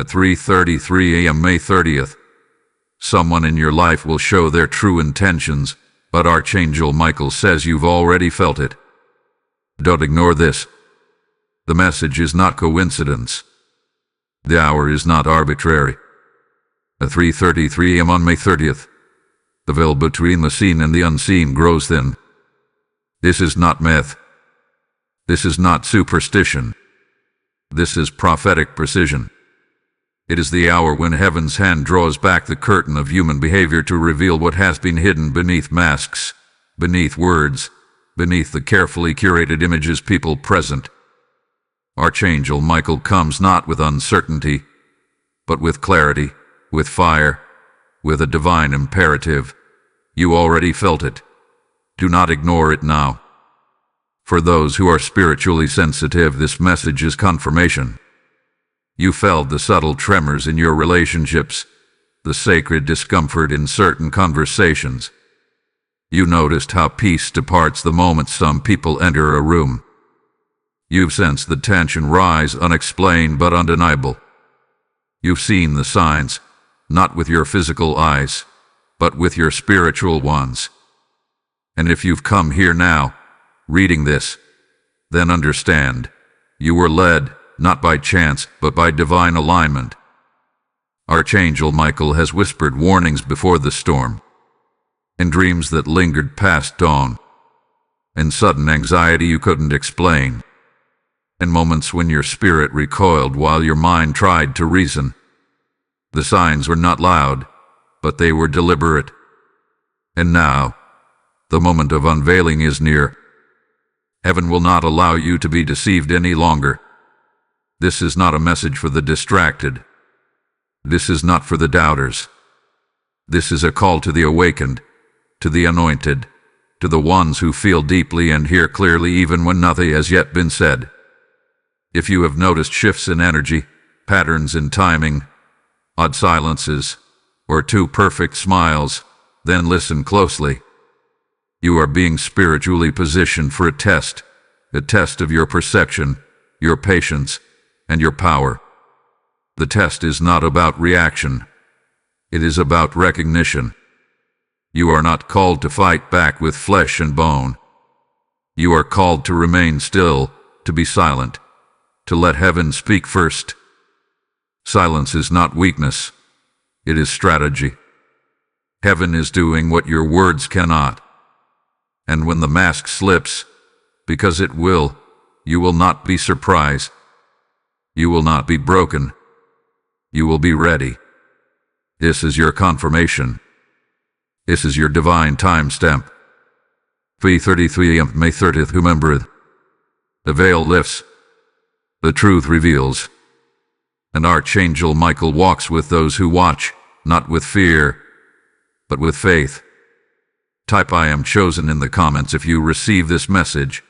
At 3:33 a.m. May 30th, someone in your life will show their true intentions, but Archangel Michael says you've already felt it. Don't ignore this. The message is not coincidence. The hour is not arbitrary. At 3:33 a.m. on May 30th, the veil between the seen and the unseen grows thin. This is not myth. This is not superstition. This is prophetic precision. It is the hour when heaven's hand draws back the curtain of human behavior to reveal what has been hidden beneath masks, beneath words, beneath the carefully curated images people present. Archangel Michael comes not with uncertainty, but with clarity, with fire, with a divine imperative. You already felt it. Do not ignore it now. For those who are spiritually sensitive, this message is confirmation. You felt the subtle tremors in your relationships, the sacred discomfort in certain conversations. You noticed how peace departs the moment some people enter a room. You've sensed the tension rise, unexplained but undeniable. You've seen the signs, not with your physical eyes, but with your spiritual ones. And if you've come here now, reading this, then understand, you were led, not by chance, but by divine alignment. Archangel Michael has whispered warnings before the storm, in dreams that lingered past dawn, in sudden anxiety you couldn't explain, in moments when your spirit recoiled while your mind tried to reason. The signs were not loud, but they were deliberate. And now, the moment of unveiling is near. Heaven will not allow you to be deceived any longer. This is not a message for the distracted. This is not for the doubters. This is a call to the awakened, to the anointed, to the ones who feel deeply and hear clearly even when nothing has yet been said. If you have noticed shifts in energy, patterns in timing, odd silences, or too perfect smiles, then listen closely. You are being spiritually positioned for a test of your perception, your patience, and your power. The test is not about reaction. It is about recognition. You are not called to fight back with flesh and bone. You are called to remain still, to be silent, to let heaven speak first. Silence is not weakness. It is strategy. Heaven is doing what your words cannot. And when the mask slips, because it will, you will not be surprised. You will not be broken. You will be ready. This is your confirmation. This is your divine timestamp. 3:33 a.m. May 30th. Remember, the veil lifts. The truth reveals. And Archangel Michael walks with those who watch, not with fear, but with faith. Type I am chosen in the comments if you receive this message.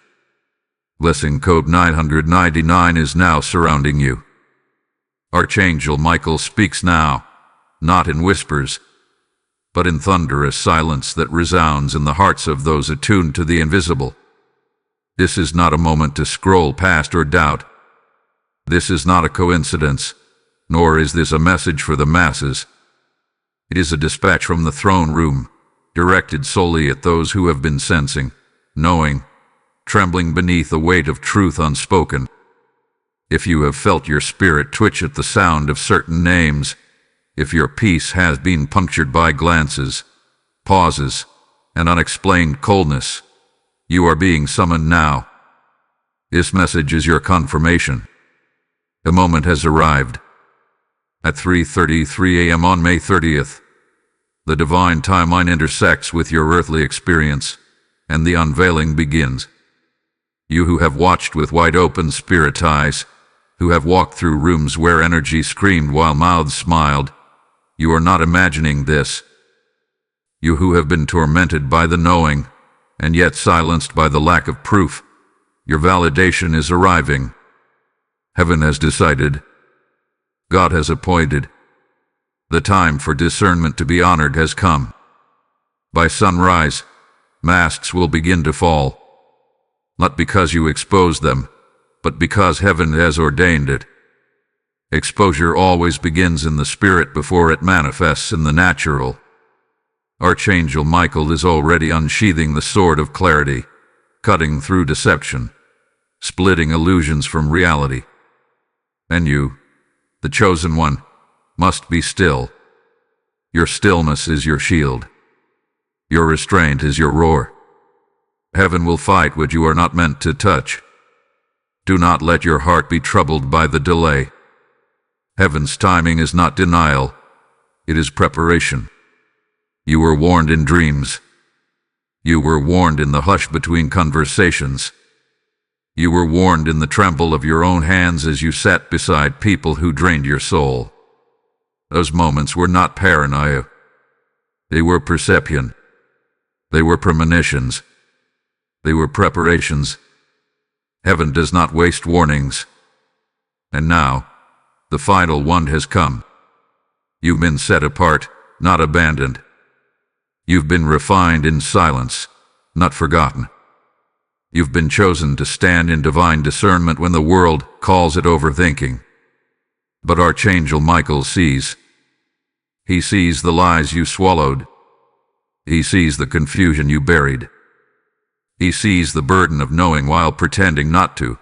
Blessing code 999 is now surrounding you. Archangel Michael speaks now, not in whispers, but in thunderous silence that resounds in the hearts of those attuned to the invisible. This is not a moment to scroll past or doubt. This is not a coincidence, nor is this a message for the masses. It is a dispatch from the throne room, directed solely at those who have been sensing, knowing, trembling beneath the weight of truth unspoken. If you have felt your spirit twitch at the sound of certain names, if your peace has been punctured by glances, pauses, and unexplained coldness, you are being summoned now. This message is your confirmation. The moment has arrived. At 3:33 a.m. on May 30th, the divine timeline intersects with your earthly experience, and the unveiling begins. You who have watched with wide-open spirit eyes, who have walked through rooms where energy screamed while mouths smiled, you are not imagining this. You who have been tormented by the knowing, and yet silenced by the lack of proof, your validation is arriving. Heaven has decided. God has appointed. The time for discernment to be honored has come. By sunrise, masks will begin to fall. Not because you exposed them, but because heaven has ordained it. Exposure always begins in the spirit before it manifests in the natural. Archangel Michael is already unsheathing the sword of clarity, cutting through deception, splitting illusions from reality. And you, the chosen one, must be still. Your stillness is your shield. Your restraint is your roar. Heaven will fight what you are not meant to touch. Do not let your heart be troubled by the delay. Heaven's timing is not denial, it is preparation. You were warned in dreams. You were warned in the hush between conversations. You were warned in the tremble of your own hands as you sat beside people who drained your soul. Those moments were not paranoia. They were perception. They were premonitions. They were preparations. Heaven does not waste warnings. And now, the final one has come. You've been set apart, not abandoned. You've been refined in silence, not forgotten. You've been chosen to stand in divine discernment when the world calls it overthinking. But Archangel Michael sees. He sees the lies you swallowed. He sees the confusion you buried. He sees the burden of knowing while pretending not to.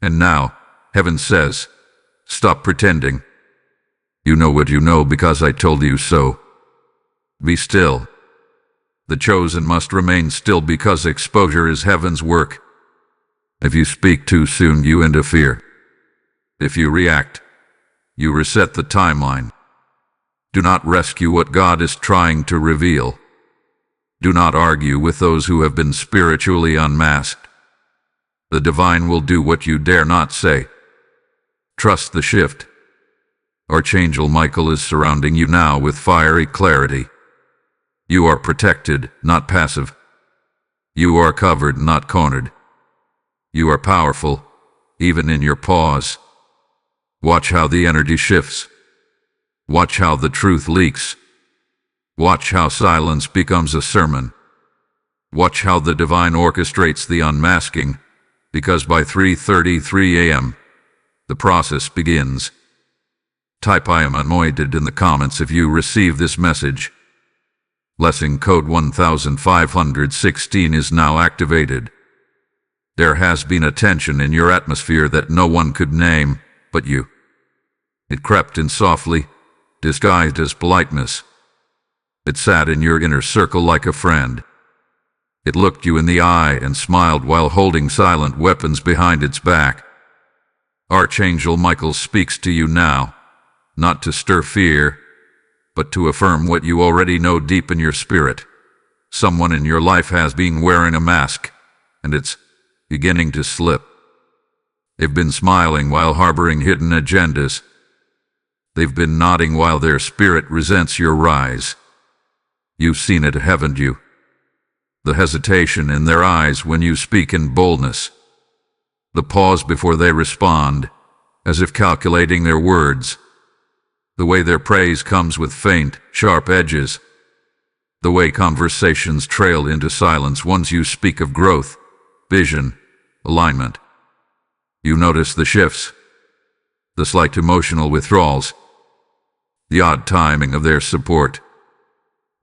And now, Heaven says, stop pretending. You know what you know because I told you so. Be still. The chosen must remain still because exposure is Heaven's work. If you speak too soon, you interfere. If you react, you reset the timeline. Do not rescue what God is trying to reveal. Do not argue with those who have been spiritually unmasked. The divine will do what you dare not say. Trust the shift. Archangel Michael is surrounding you now with fiery clarity. You are protected, not passive. You are covered, not cornered. You are powerful, even in your pause. Watch how the energy shifts. Watch how the truth leaks. Watch how silence becomes a sermon. Watch how the divine orchestrates the unmasking, because by 3:33 a.m., the process begins. Type "I am anointed" in the comments if you receive this message. Blessing code 1516 is now activated. There has been a tension in your atmosphere that no one could name but you. It crept in softly, disguised as politeness. It sat in your inner circle like a friend. It looked you in the eye and smiled while holding silent weapons behind its back. Archangel Michael speaks to you now, not to stir fear, but to affirm what you already know deep in your spirit. Someone in your life has been wearing a mask, and it's beginning to slip. They've been smiling while harboring hidden agendas. They've been nodding while their spirit resents your rise. You've seen it, haven't you? The hesitation in their eyes when you speak in boldness. The pause before they respond, as if calculating their words. The way their praise comes with faint, sharp edges. The way conversations trail into silence once you speak of growth, vision, alignment. You notice the shifts, the slight emotional withdrawals, the odd timing of their support,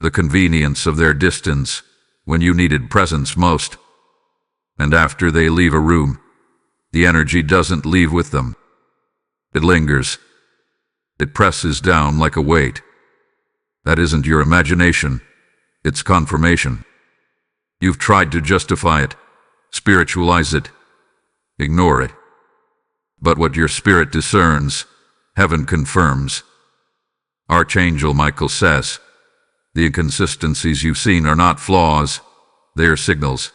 the convenience of their distance when you needed presence most. And after they leave a room, the energy doesn't leave with them. It lingers. It presses down like a weight. That isn't your imagination. It's confirmation. You've tried to justify it, spiritualize it, ignore it. But what your spirit discerns, Heaven confirms. Archangel Michael says, the inconsistencies you've seen are not flaws, they are signals.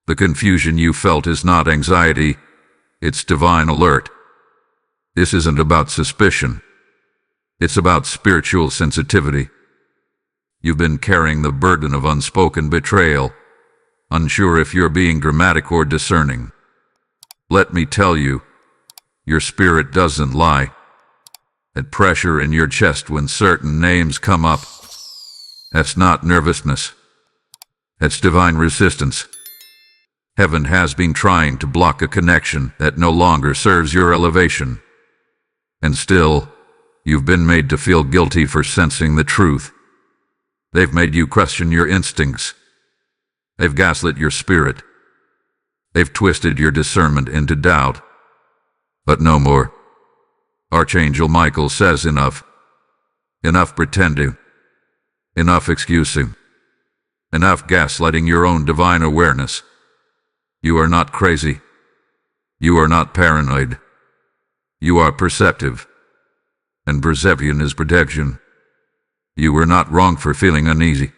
The confusion you felt is not anxiety, it's divine alert. This isn't about suspicion. It's about spiritual sensitivity. You've been carrying the burden of unspoken betrayal, unsure if you're being dramatic or discerning. Let me tell you, your spirit doesn't lie. That pressure in your chest when certain names come up, that's not nervousness. That's divine resistance. Heaven has been trying to block a connection that no longer serves your elevation. And still, you've been made to feel guilty for sensing the truth. They've made you question your instincts. They've gaslit your spirit. They've twisted your discernment into doubt. But no more. Archangel Michael says enough. Enough pretending. Enough excusing. Enough gaslighting your own divine awareness. You are not crazy. You are not paranoid. You are perceptive. And perception is protection. You were not wrong for feeling uneasy.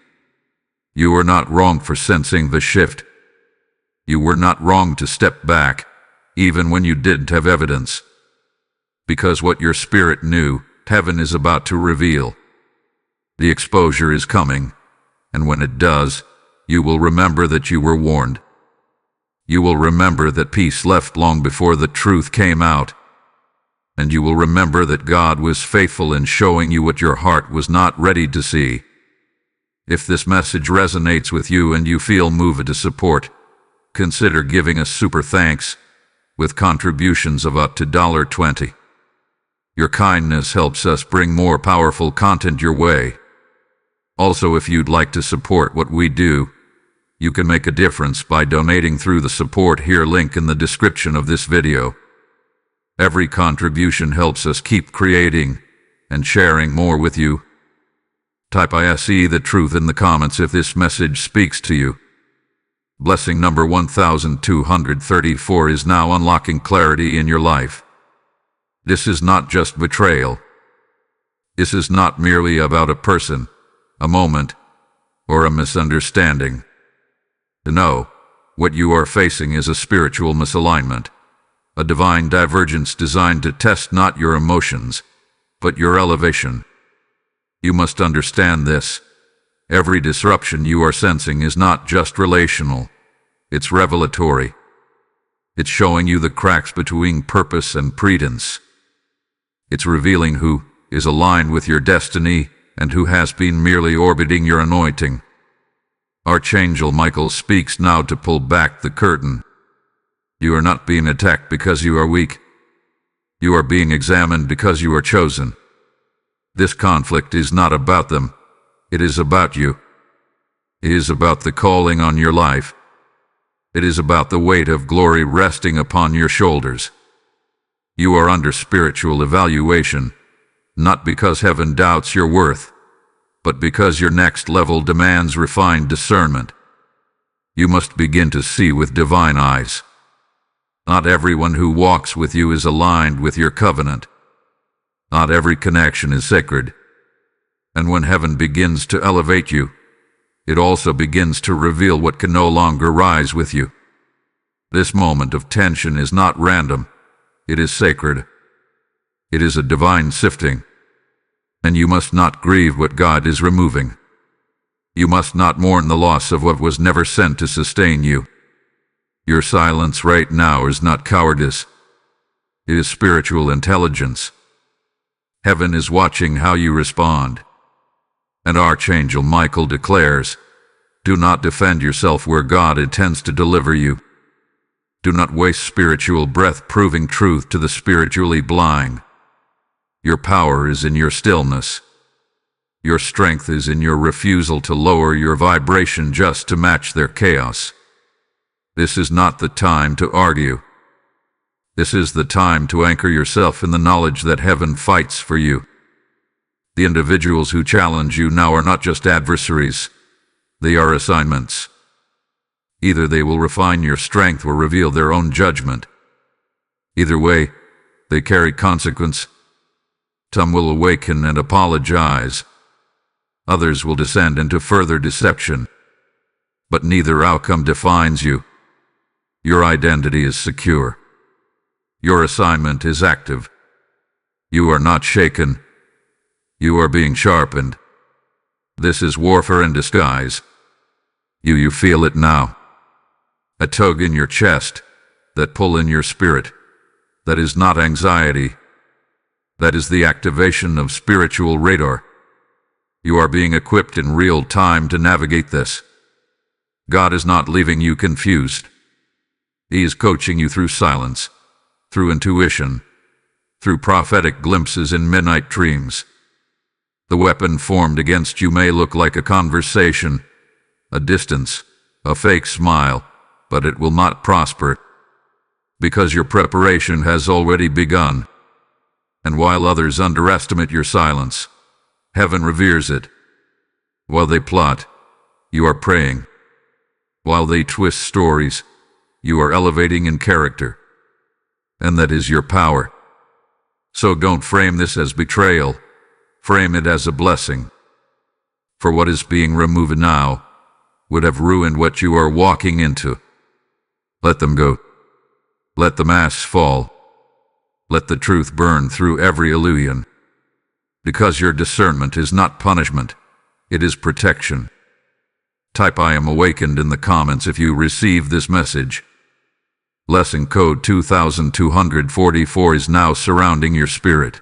You were not wrong for sensing the shift. You were not wrong to step back, even when you didn't have evidence. Because what your spirit knew, heaven is about to reveal. The exposure is coming, and when it does, you will remember that you were warned. You will remember that peace left long before the truth came out. And you will remember that God was faithful in showing you what your heart was not ready to see. If this message resonates with you and you feel moved to support, consider giving us super thanks with contributions of up to $20. Your kindness helps us bring more powerful content your way. Also, if you'd like to support what we do, you can make a difference by donating through the support here link in the description of this video. Every contribution helps us keep creating and sharing more with you. Type I see the truth in the comments if this message speaks to you. Blessing number 1234 is now unlocking clarity in your life. This is not just betrayal. This is not merely about a person, a moment, or a misunderstanding. No, what you are facing is a spiritual misalignment, a divine divergence designed to test not your emotions, but your elevation. You must understand this. Every disruption you are sensing is not just relational. It's revelatory. It's showing you the cracks between purpose and pretense. It's revealing who is aligned with your destiny and who has been merely orbiting your anointing. Archangel Michael speaks now to pull back the curtain. You are not being attacked because you are weak. You are being examined because you are chosen. This conflict is not about them. It is about you. It is about the calling on your life. It is about the weight of glory resting upon your shoulders. You are under spiritual evaluation, not because heaven doubts your worth, but because your next level demands refined discernment. You must begin to see with divine eyes. Not everyone who walks with you is aligned with your covenant. Not every connection is sacred. And when heaven begins to elevate you, it also begins to reveal what can no longer rise with you. This moment of tension is not random. It is sacred. It is a divine sifting. And you must not grieve what God is removing. You must not mourn the loss of what was never sent to sustain you. Your silence right now is not cowardice. It is spiritual intelligence. Heaven is watching how you respond. And Archangel Michael declares, do not defend yourself where God intends to deliver you. Do not waste spiritual breath proving truth to the spiritually blind. Your power is in your stillness. Your strength is in your refusal to lower your vibration just to match their chaos. This is not the time to argue. This is the time to anchor yourself in the knowledge that heaven fights for you. The individuals who challenge you now are not just adversaries. They are assignments. Either they will refine your strength or reveal their own judgment. Either way, they carry consequence. Some will awaken and apologize. Others will descend into further deception. But neither outcome defines you. Your identity is secure. Your assignment is active. You are not shaken. You are being sharpened. This is warfare in disguise. You feel it now. A tug in your chest, that pull in your spirit. That is not anxiety. That is the activation of spiritual radar. You are being equipped in real time to navigate this. God is not leaving you confused. He is coaching you through silence, through intuition, through prophetic glimpses in midnight dreams. The weapon formed against you may look like a conversation, a distance, a fake smile, but it will not prosper, because your preparation has already begun. And while others underestimate your silence, heaven reveres it. While they plot, you are praying. While they twist stories, you are elevating in character. And that is your power. So don't frame this as betrayal. Frame it as a blessing. For what is being removed now would have ruined what you are walking into. Let them go. Let the masks fall. Let the truth burn through every illusion. Because your discernment is not punishment, it is protection. Type "I am awakened" in the comments if you receive this message. Lesson code 2244 is now surrounding your spirit.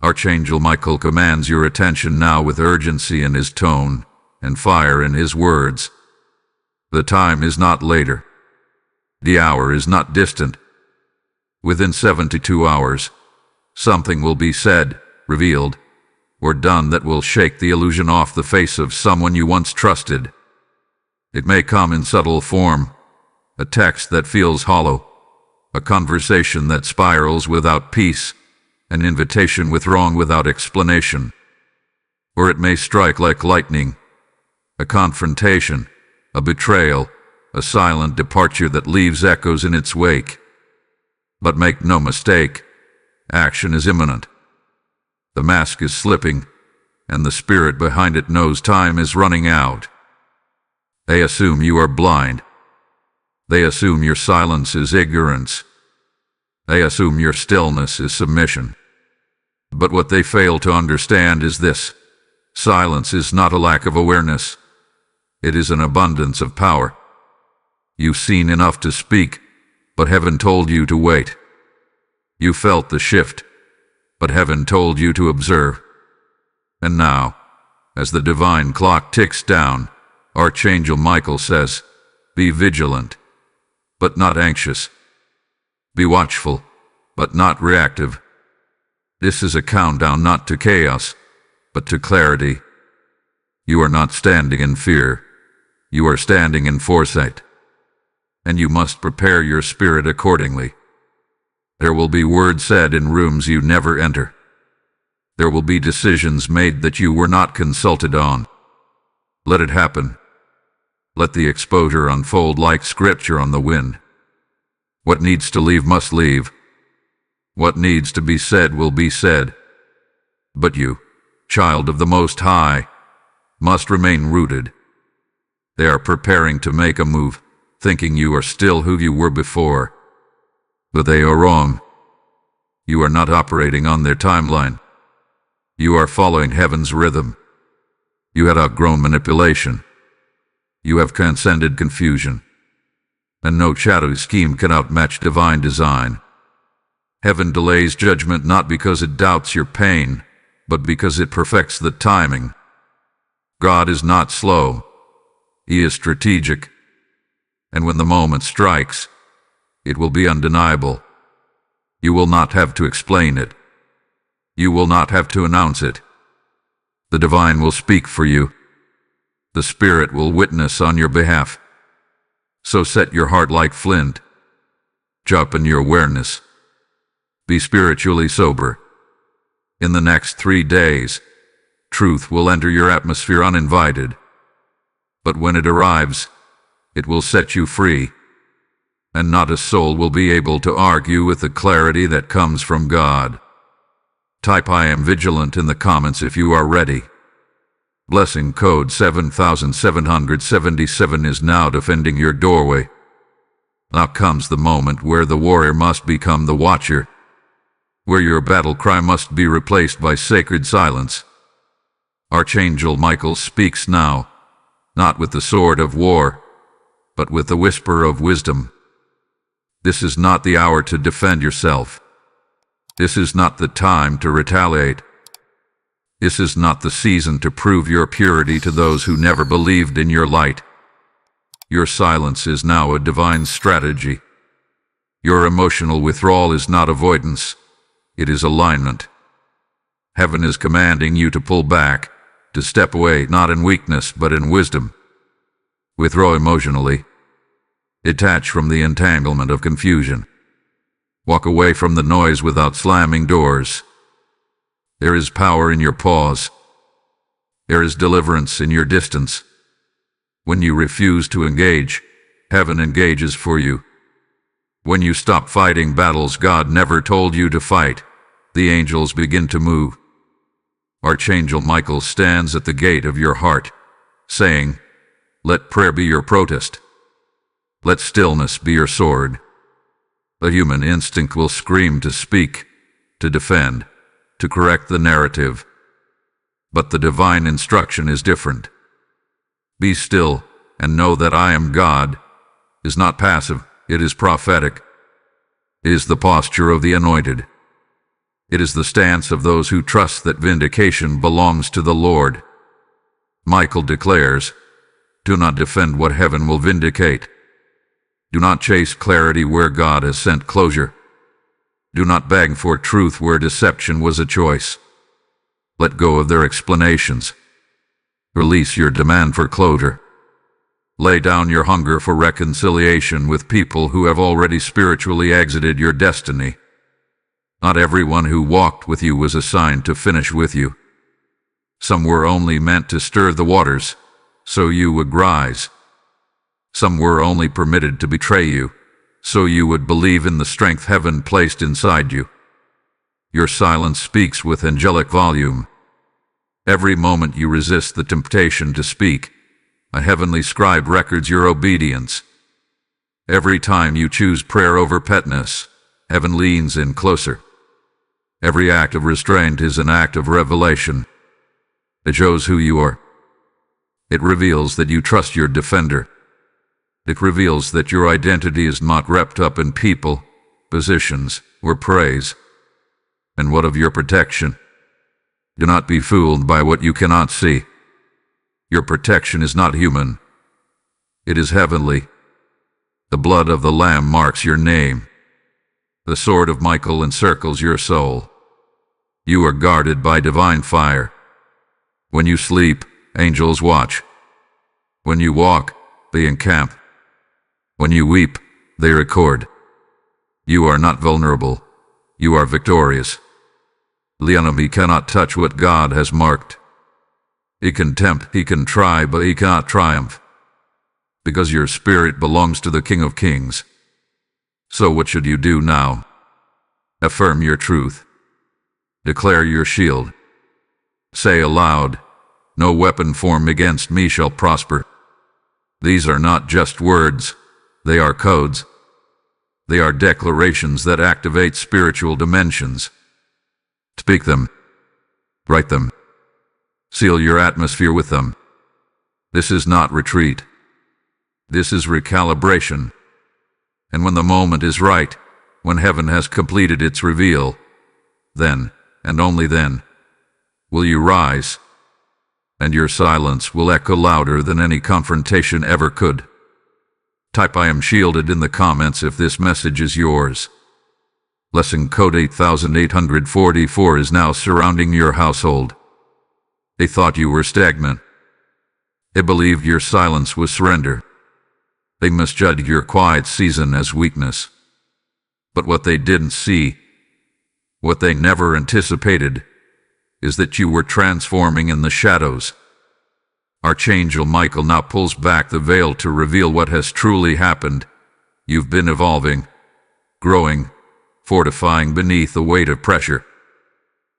Archangel Michael commands your attention now with urgency in his tone and fire in his words. The time is not later. The hour is not distant. Within 72 hours, something will be said, revealed, or done that will shake the illusion off the face of someone you once trusted. It may come in subtle form, a text that feels hollow, a conversation that spirals without peace, an invitation withdrawn without explanation. Or it may strike like lightning, a confrontation, a betrayal, a silent departure that leaves echoes in its wake. But make no mistake, action is imminent. The mask is slipping, and the spirit behind it knows time is running out. They assume you are blind. They assume your silence is ignorance. They assume your stillness is submission. But what they fail to understand is this: silence is not a lack of awareness. It is an abundance of power. You've seen enough to speak, but heaven told you to wait. You felt the shift, but heaven told you to observe. And now, as the divine clock ticks down, Archangel Michael says, be vigilant, but not anxious. Be watchful, but not reactive. This is a countdown not to chaos, but to clarity. You are not standing in fear. You are standing in foresight. And you must prepare your spirit accordingly. There will be words said in rooms you never enter. There will be decisions made that you were not consulted on. Let it happen. Let the exposure unfold like scripture on the wind. What needs to leave must leave. What needs to be said will be said. But you, child of the Most High, must remain rooted. They are preparing to make a move, thinking you are still who you were before. But they are wrong. You are not operating on their timeline. You are following heaven's rhythm. You had outgrown manipulation. You have transcended confusion. And no shadow scheme can outmatch divine design. Heaven delays judgment not because it doubts your pain, but because it perfects the timing. God is not slow. He is strategic. And when the moment strikes, it will be undeniable. You will not have to explain it. You will not have to announce it. The divine will speak for you. The Spirit will witness on your behalf. So set your heart like flint. Sharpen your awareness. Be spiritually sober. In the next 3 days, truth will enter your atmosphere uninvited. But when it arrives, it will set you free. And not a soul will be able to argue with the clarity that comes from God. Type "I am vigilant" in the comments if you are ready. Blessing code 7777 is now defending your doorway. Now comes the moment where the warrior must become the watcher, where your battle cry must be replaced by sacred silence. Archangel Michael speaks now, not with the sword of war, but with the whisper of wisdom. This is not the hour to defend yourself. This is not the time to retaliate. This is not the season to prove your purity to those who never believed in your light. Your silence is now a divine strategy. Your emotional withdrawal is not avoidance. It is alignment. Heaven is commanding you to pull back, to step away, not in weakness, but in wisdom. Withdraw emotionally. Detach from the entanglement of confusion. Walk away from the noise without slamming doors. There is power in your pause. There is deliverance in your distance. When you refuse to engage, heaven engages for you. When you stop fighting battles God never told you to fight, the angels begin to move. Archangel Michael stands at the gate of your heart, saying, "Let prayer be your protest. Let stillness be your sword." The human instinct will scream to speak, to defend, to correct the narrative. But the divine instruction is different. Be still and know that I am God is not passive, it is prophetic. It is the posture of the anointed. It is the stance of those who trust that vindication belongs to the Lord. Michael declares, "Do not defend what heaven will vindicate. Do not chase clarity where God has sent closure. Do not beg for truth where deception was a choice. Let go of their explanations. Release your demand for closure. Lay down your hunger for reconciliation with people who have already spiritually exited your destiny. Not everyone who walked with you was assigned to finish with you. Some were only meant to stir the waters, so you would rise. Some were only permitted to betray you, so you would believe in the strength heaven placed inside you. Your silence speaks with angelic volume. Every moment you resist the temptation to speak, a heavenly scribe records your obedience. Every time you choose prayer over petness, heaven leans in closer. Every act of restraint is an act of revelation. It shows who you are. It reveals that you trust your defender. It reveals that your identity is not wrapped up in people, positions, or praise. And what of your protection? Do not be fooled by what you cannot see. Your protection is not human. It is heavenly. The blood of the Lamb marks your name. The sword of Michael encircles your soul. You are guarded by divine fire. When you sleep, angels watch. When you walk, they encamp. When you weep, they record. You are not vulnerable. You are victorious. The enemy cannot touch what God has marked. He can tempt, he can try, but he cannot triumph. Because your spirit belongs to the King of Kings. So what should you do now? Affirm your truth. Declare your shield. Say aloud, "No weapon formed against me shall prosper." These are not just words, they are codes. They are declarations that activate spiritual dimensions. Speak them. Write them. Seal your atmosphere with them. This is not retreat. This is recalibration. And when the moment is right, when heaven has completed its reveal, then, and only then, will you rise, and your silence will echo louder than any confrontation ever could. Type "I am shielded" in the comments if this message is yours. Lesson code 8844 is now surrounding your household. They thought you were stagnant. They believed your silence was surrender. They misjudged your quiet season as weakness. But what they didn't see, what they never anticipated, is that you were transforming in the shadows. Archangel Michael now pulls back the veil to reveal what has truly happened. You've been evolving, growing, fortifying beneath the weight of pressure.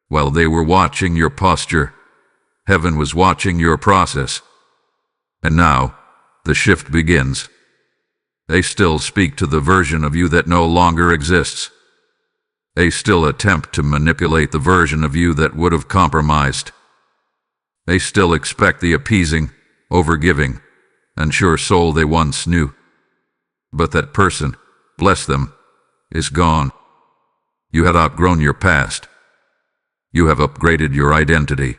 While they were watching your posture, heaven was watching your process. And now, the shift begins. They still speak to the version of you that no longer exists. They still attempt to manipulate the version of you that would have compromised. They still expect the appeasing, overgiving, and sure soul they once knew. But that person, bless them, is gone. You had outgrown your past. You have upgraded your identity.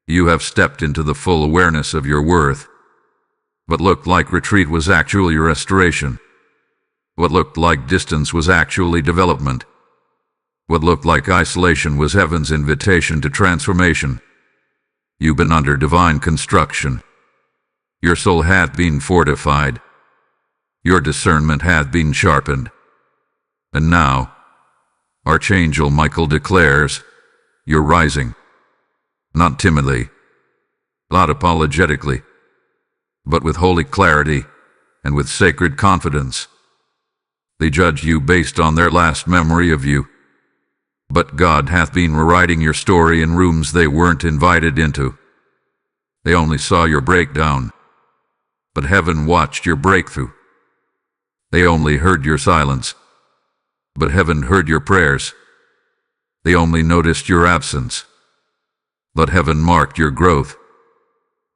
You have stepped into the full awareness of your worth. What looked like retreat was actually restoration. What looked like distance was actually development. What looked like isolation was heaven's invitation to transformation. You've been under divine construction. Your soul hath been fortified. Your discernment hath been sharpened. And now, Archangel Michael declares, you're rising. Not timidly, not apologetically, but with holy clarity and with sacred confidence. They judge you based on their last memory of you. But God hath been rewriting your story in rooms they weren't invited into. They only saw your breakdown, but heaven watched your breakthrough. They only heard your silence, but heaven heard your prayers. They only noticed your absence, but heaven marked your growth.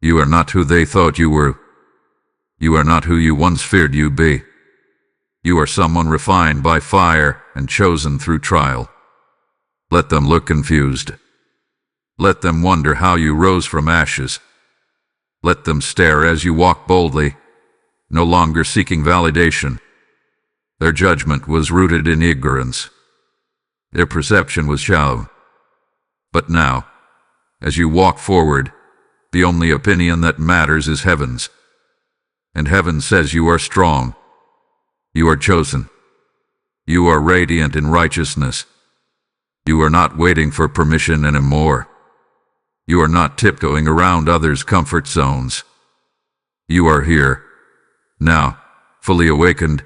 You are not who they thought you were. You are not who you once feared you'd be. You are someone refined by fire and chosen through trial. Let them look confused. Let them wonder how you rose from ashes. Let them stare as you walk boldly, no longer seeking validation. Their judgment was rooted in ignorance. Their perception was shallow. But now, as you walk forward, the only opinion that matters is heaven's. And heaven says you are strong. You are chosen. You are radiant in righteousness. You are not waiting for permission anymore. You are not tiptoeing around others' comfort zones. You are here, now, fully awakened,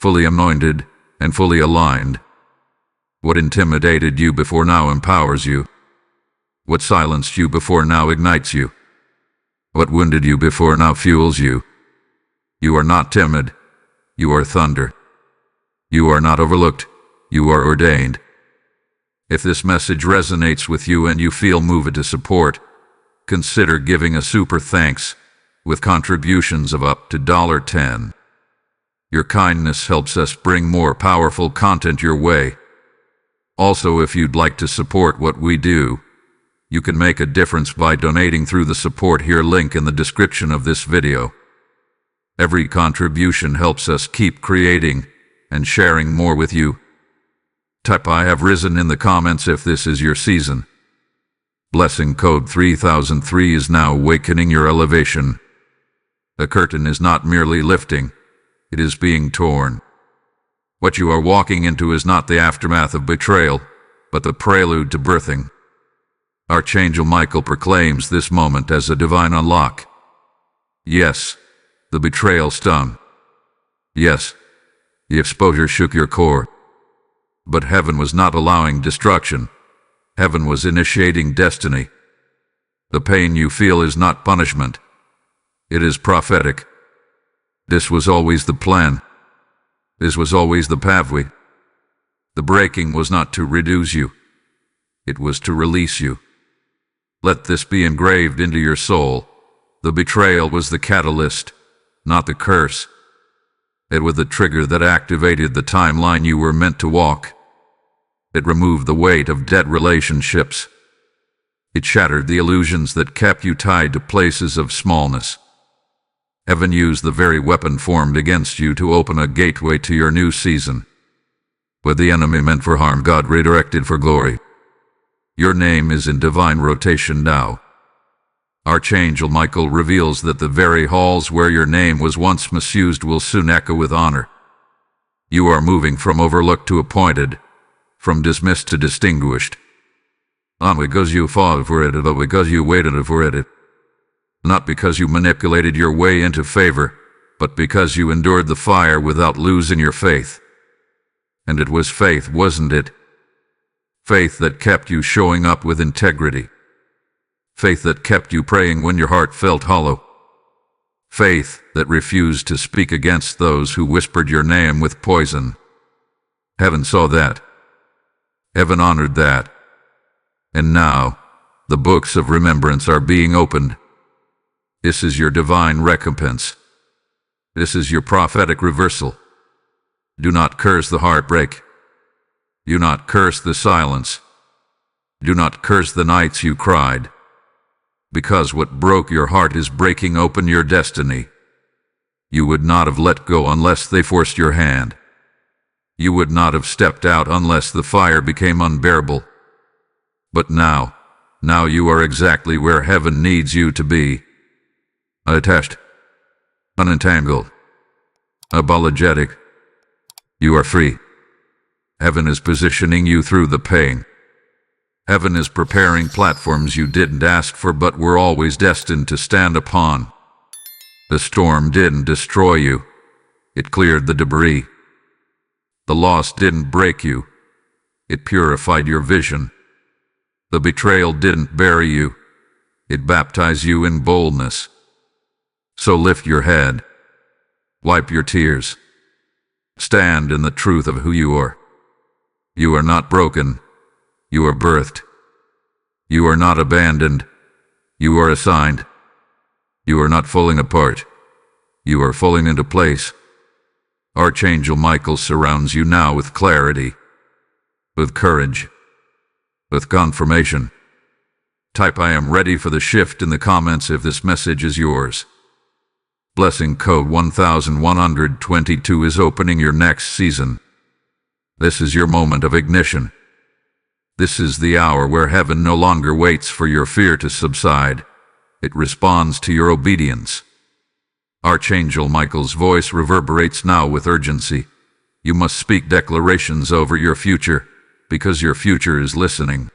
fully anointed, and fully aligned. What intimidated you before now empowers you. What silenced you before now ignites you. What wounded you before now fuels you. You are not timid. You are thunder. You are not overlooked. You are ordained. If this message resonates with you and you feel moved to support, consider giving a super thanks with contributions of up to $10. Your kindness helps us bring more powerful content your way. Also, if you'd like to support what we do, you can make a difference by donating through the Support Here link in the description of this video. Every contribution helps us keep creating and sharing more with you. Type I have risen in the comments if this is your season. Blessing code 3003 is now awakening your elevation. The curtain is not merely lifting, it is being torn. What you are walking into is not the aftermath of betrayal, but the prelude to birthing. Archangel Michael proclaims this moment as a divine unlock. Yes, the betrayal stung. Yes, the exposure shook your core. But heaven was not allowing destruction. Heaven was initiating destiny. The pain you feel is not punishment. It is prophetic. This was always the plan. This was always the pathway. The breaking was not to reduce you. It was to release you. Let this be engraved into your soul. The betrayal was the catalyst, not the curse. It was the trigger that activated the timeline you were meant to walk. It removed the weight of dead relationships. It shattered the illusions that kept you tied to places of smallness. Heaven used the very weapon formed against you to open a gateway to your new season. What the enemy meant for harm, God redirected for glory. Your name is in divine rotation now. Archangel Michael reveals that the very halls where your name was once misused will soon echo with honor. You are moving from overlooked to appointed, from dismissed to distinguished. Not because you fought for it, but because you waited for it. Not because you manipulated your way into favor, but because you endured the fire without losing your faith. And it was faith, wasn't it? Faith that kept you showing up with integrity. Faith that kept you praying when your heart felt hollow. Faith that refused to speak against those who whispered your name with poison. Heaven saw that. Heaven honored that. And now, the books of remembrance are being opened. This is your divine recompense. This is your prophetic reversal. Do not curse the heartbreak. Do not curse the silence. Do not curse the nights you cried. Because what broke your heart is breaking open your destiny. You would not have let go unless they forced your hand. You would not have stepped out unless the fire became unbearable. But now you are exactly where heaven needs you to be. Unattached, unentangled, apologetic. You are free. Heaven is positioning you through the pain. Heaven is preparing platforms you didn't ask for but were always destined to stand upon. The storm didn't destroy you. It cleared the debris. The loss didn't break you. It purified your vision. The betrayal didn't bury you. It baptized you in boldness. So lift your head. Wipe your tears. Stand in the truth of who you are. You are not broken. You are birthed. You are not abandoned. You are assigned. You are not falling apart. You are falling into place. Archangel Michael surrounds you now with clarity, with courage, with confirmation. Type "I am ready for the shift" in the comments if this message is yours. Blessing code 1122 is opening your next season. This is your moment of ignition. This is the hour where heaven no longer waits for your fear to subside. It responds to your obedience. Archangel Michael's voice reverberates now with urgency. You must speak declarations over your future, because your future is listening.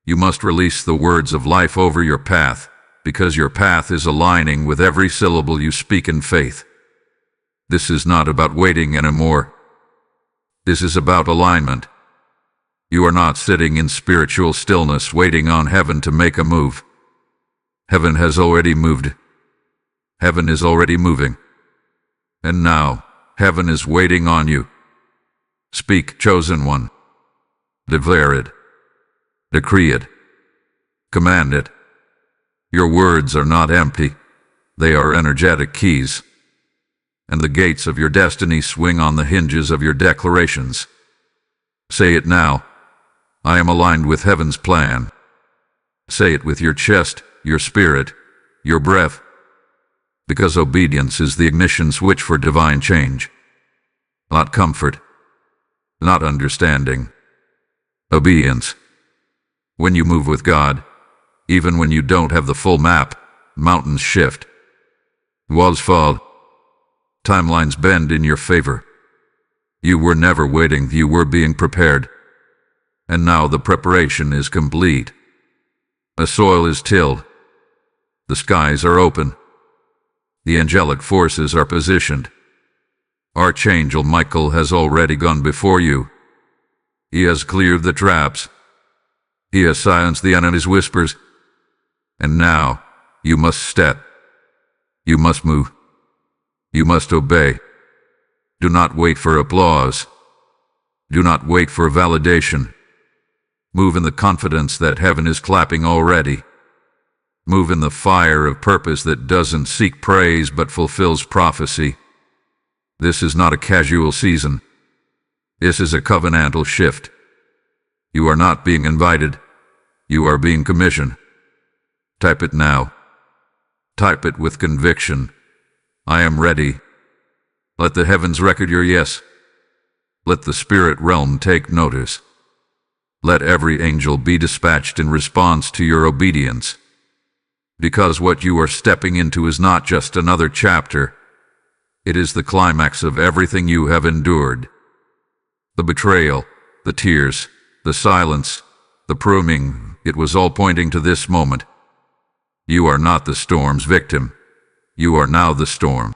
You must release the words of life over your path, because your path is aligning with every syllable you speak in faith. This is not about waiting anymore. This is about alignment. You are not sitting in spiritual stillness waiting on heaven to make a move. Heaven has already moved. Heaven is already moving. And now, heaven is waiting on you. Speak, chosen one. Declare it. Decree it. Command it. Your words are not empty. They are energetic keys. And the gates of your destiny swing on the hinges of your declarations. Say it now. I am aligned with heaven's plan. Say it with your chest, your spirit, your breath. Because obedience is the ignition switch for divine change. Not comfort. Not understanding. Obedience. When you move with God, even when you don't have the full map, mountains shift. Walls fall. Timelines bend in your favor. You were never waiting, you were being prepared. And now the preparation is complete. The soil is tilled. The skies are open. The angelic forces are positioned. Archangel Michael has already gone before you. He has cleared the traps. He has silenced the enemy's whispers. And now, you must step. You must move. You must obey. Do not wait for applause. Do not wait for validation. Move in the confidence that heaven is clapping already. Move in the fire of purpose that doesn't seek praise but fulfills prophecy. This is not a casual season. This is a covenantal shift. You are not being invited. You are being commissioned. Type it now. Type it with conviction. I am ready. Let the heavens record your yes. Let the spirit realm take notice. Let every angel be dispatched in response to your obedience. Because what you are stepping into is not just another chapter. It is the climax of everything you have endured. The betrayal, the tears, the silence, the pruning, it was all pointing to this moment. You are not the storm's victim. You are now the storm.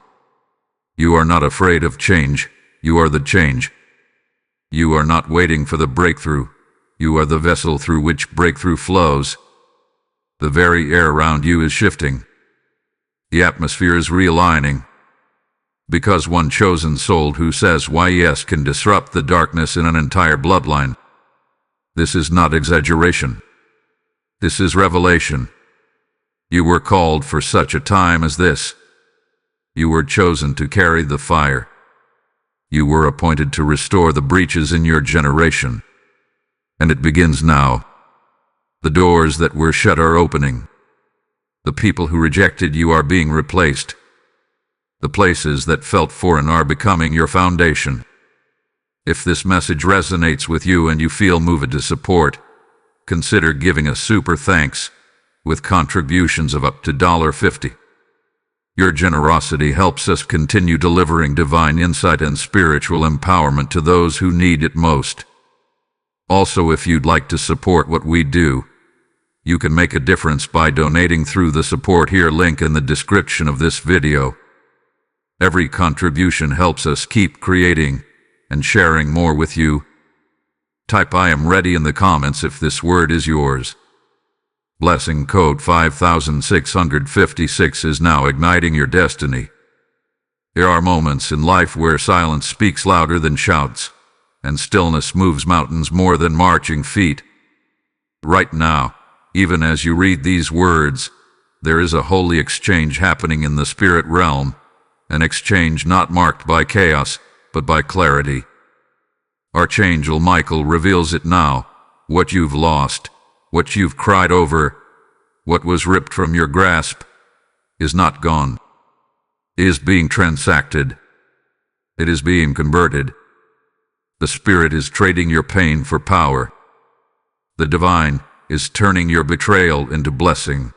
You are not afraid of change. You are the change. You are not waiting for the breakthrough. You are the vessel through which breakthrough flows. The very air around you is shifting. The atmosphere is realigning. Because one chosen soul who says why yes can disrupt the darkness in an entire bloodline. This is not exaggeration. This is revelation. You were called for such a time as this. You were chosen to carry the fire. You were appointed to restore the breaches in your generation. And it begins now. The doors that were shut are opening. The people who rejected you are being replaced. The places that felt foreign are becoming your foundation. If this message resonates with you and you feel moved to support, consider giving a super thanks with contributions of up to $50. Your generosity helps us continue delivering divine insight and spiritual empowerment to those who need it most. Also, if you'd like to support what we do, you can make a difference by donating through the Support Here link in the description of this video. Every contribution helps us keep creating and sharing more with you. Type "I am ready" in the comments if this word is yours. Blessing code 5656 is now igniting your destiny. There are moments in life where silence speaks louder than shouts, and stillness moves mountains more than marching feet. Right now, even as you read these words, there is a holy exchange happening in the spirit realm, an exchange not marked by chaos, but by clarity. Archangel Michael reveals it now. What you've lost, what you've cried over, what was ripped from your grasp, is not gone. It is being transacted. It is being converted. The Spirit is trading your pain for power. The divine is turning your betrayal into blessing.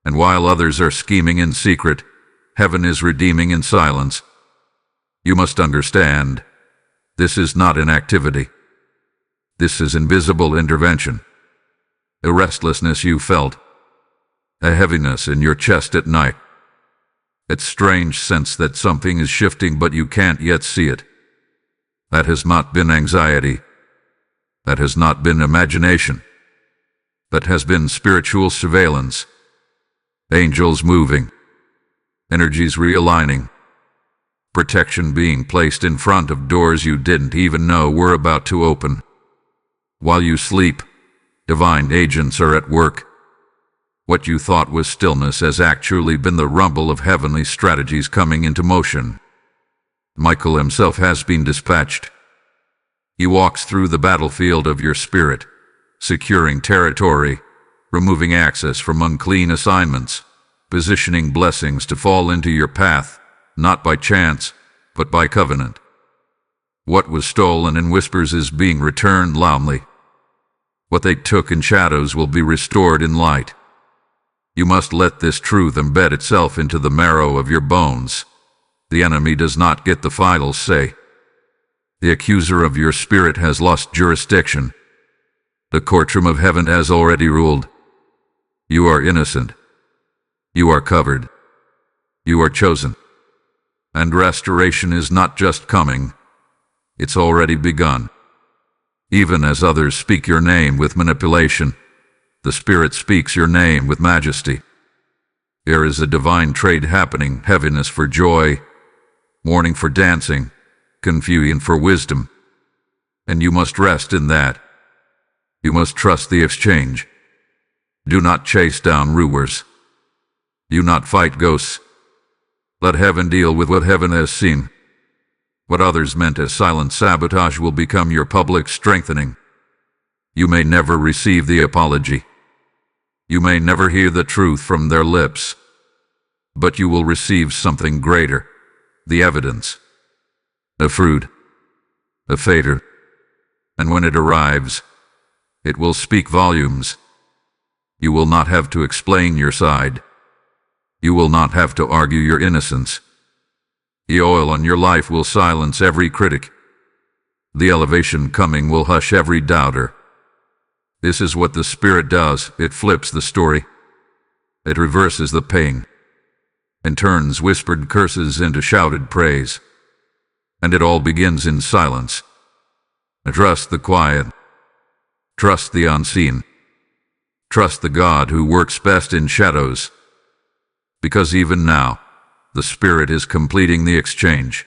And while others are scheming in secret, heaven is redeeming in silence. You must understand, this is not inactivity. This is invisible intervention. A restlessness you felt, a heaviness in your chest at night, a strange sense that something is shifting but you can't yet see it. That has not been anxiety. That has not been imagination. That has been spiritual surveillance. Angels moving. Energies realigning. Protection being placed in front of doors you didn't even know were about to open. While you sleep, divine agents are at work. What you thought was stillness has actually been the rumble of heavenly strategies coming into motion. Michael himself has been dispatched. He walks through the battlefield of your spirit, securing territory, removing access from unclean assignments, positioning blessings to fall into your path, not by chance, but by covenant. What was stolen in whispers is being returned loudly. What they took in shadows will be restored in light. You must let this truth embed itself into the marrow of your bones. The enemy does not get the final say. The accuser of your spirit has lost jurisdiction. The courtroom of heaven has already ruled. You are innocent. You are covered. You are chosen. And restoration is not just coming, it's already begun. Even as others speak your name with manipulation, the Spirit speaks your name with majesty. There is a divine trade happening, heaviness for joy, mourning for dancing, confusion for wisdom. And you must rest in that. You must trust the exchange. Do not chase down rumors. Do not fight ghosts. Let heaven deal with what heaven has seen. What others meant as silent sabotage will become your public strengthening. You may never receive the apology. You may never hear the truth from their lips. But you will receive something greater, the evidence. A fruit. A fader. And when it arrives, it will speak volumes. You will not have to explain your side. You will not have to argue your innocence. The oil on your life will silence every critic. The elevation coming will hush every doubter. This is what the Spirit does. It flips the story. It reverses the pain and turns whispered curses into shouted praise. And it all begins in silence. Trust the quiet. Trust the unseen. Trust the God who works best in shadows. Because even now, the Spirit is completing the exchange.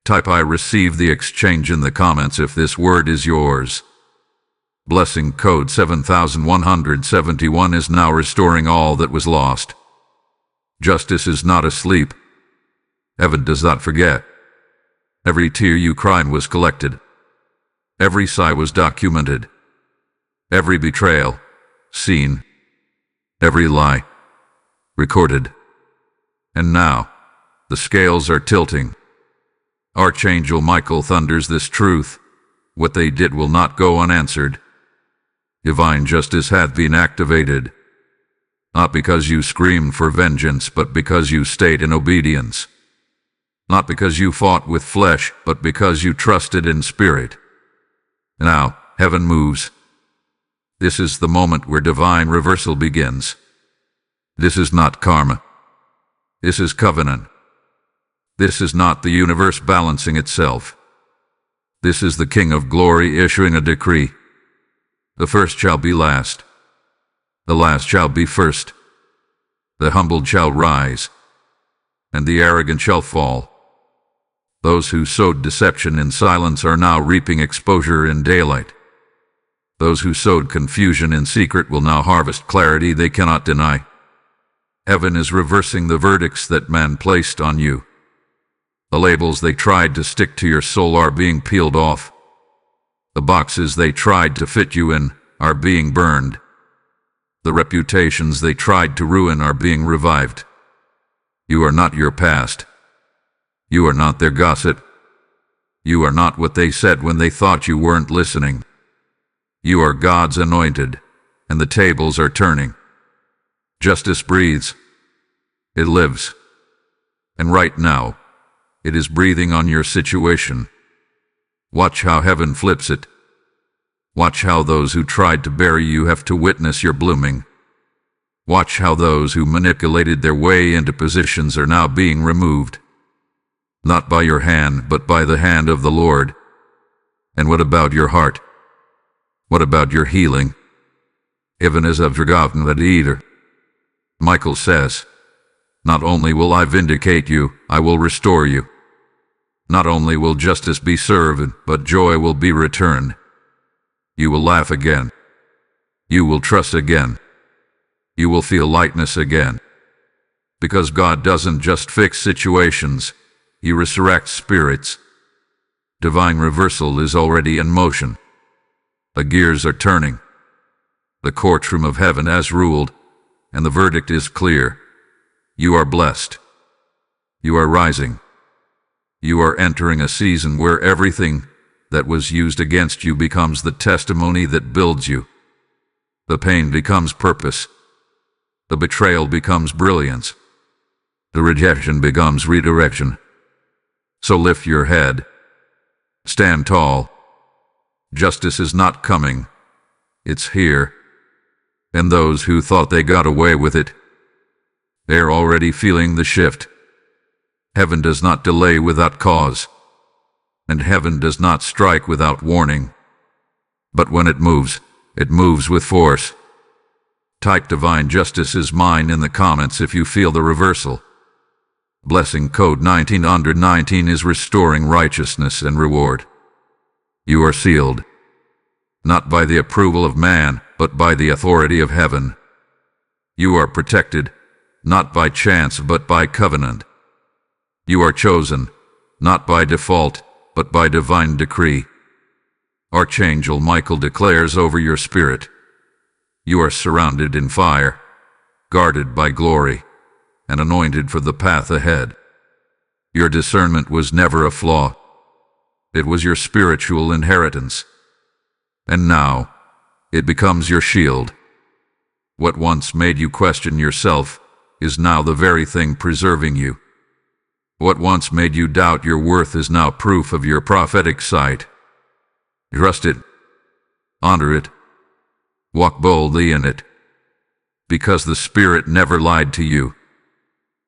Type "I receive the exchange" in the comments if this word is yours. Blessing code 7171 is now restoring all that was lost. Justice is not asleep. Heaven does not forget. Every tear you cried was collected. Every sigh was documented. Every betrayal, seen. Every lie, recorded. And now, the scales are tilting. Archangel Michael thunders this truth: what they did will not go unanswered. Divine justice hath been activated, not because you screamed for vengeance, but because you stayed in obedience. Not because you fought with flesh, but because you trusted in spirit. Now, heaven moves. This is the moment where divine reversal begins. This is not karma. This is covenant. This is not the universe balancing itself. This is the King of Glory issuing a decree. The first shall be last. The last shall be first. The humbled shall rise, and the arrogant shall fall. Those who sowed deception in silence are now reaping exposure in daylight. Those who sowed confusion in secret will now harvest clarity they cannot deny. Heaven is reversing the verdicts that man placed on you. The labels they tried to stick to your soul are being peeled off. The boxes they tried to fit you in are being burned. The reputations they tried to ruin are being revived. You are not your past. You are not their gossip. You are not what they said when they thought you weren't listening. You are God's anointed, and the tables are turning. Justice breathes. It lives. And right now, it is breathing on your situation. Watch how heaven flips it. Watch how those who tried to bury you have to witness your blooming. Watch how those who manipulated their way into positions are now being removed. Not by your hand, but by the hand of the Lord. And what about your heart? What about your healing? Even as I've forgotten that either. Michael says, not only will I vindicate you, I will restore you. Not only will justice be served, but joy will be returned. You will laugh again. You will trust again. You will feel lightness again. Because God doesn't just fix situations, He resurrects spirits. Divine reversal is already in motion. The gears are turning. The courtroom of heaven has ruled, and the verdict is clear. You are blessed. You are rising. You are entering a season where everything that was used against you becomes the testimony that builds you. The pain becomes purpose. The betrayal becomes brilliance. The rejection becomes redirection. So lift your head. Stand tall. Justice is not coming. It's here. And those who thought they got away with it, they're already feeling the shift. Heaven does not delay without cause, and heaven does not strike without warning. But when it moves with force. Type divine justice is mine in the comments if you feel the reversal. Blessing code 1919 is restoring righteousness and reward. You are sealed, not by the approval of man, but by the authority of heaven. You are protected, not by chance, but by covenant. You are chosen, not by default, but by divine decree. Archangel Michael declares over your spirit, you are surrounded in fire, guarded by glory, and anointed for the path ahead. Your discernment was never a flaw. It was your spiritual inheritance. And now, it becomes your shield. What once made you question yourself is now the very thing preserving you. What once made you doubt your worth is now proof of your prophetic sight. Trust it. Honor it. Walk boldly in it. Because the Spirit never lied to you.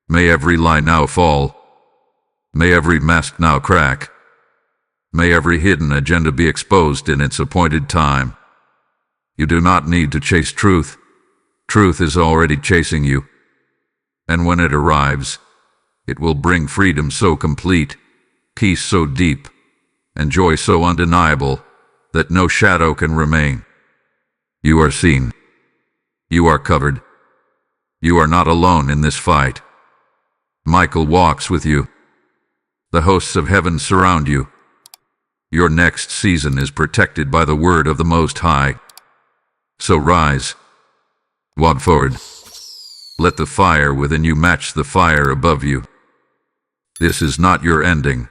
May every lie now fall. May every mask now crack. May every hidden agenda be exposed in its appointed time. You do not need to chase truth. Truth is already chasing you. And when it arrives, it will bring freedom so complete, peace so deep, and joy so undeniable that no shadow can remain. You are seen. You are covered. You are not alone in this fight. Michael walks with you. The hosts of heaven surround you. Your next season is protected by the word of the Most High. So rise. Walk forward. Let the fire within you match the fire above you. This is not your ending.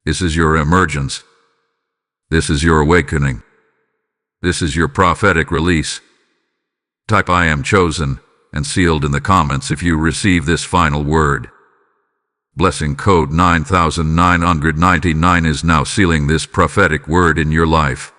This is your emergence. This is your awakening. This is your prophetic release. Type "I am chosen" and sealed in the comments if you receive this final word. Blessing code 9999 is now sealing this prophetic word in your life.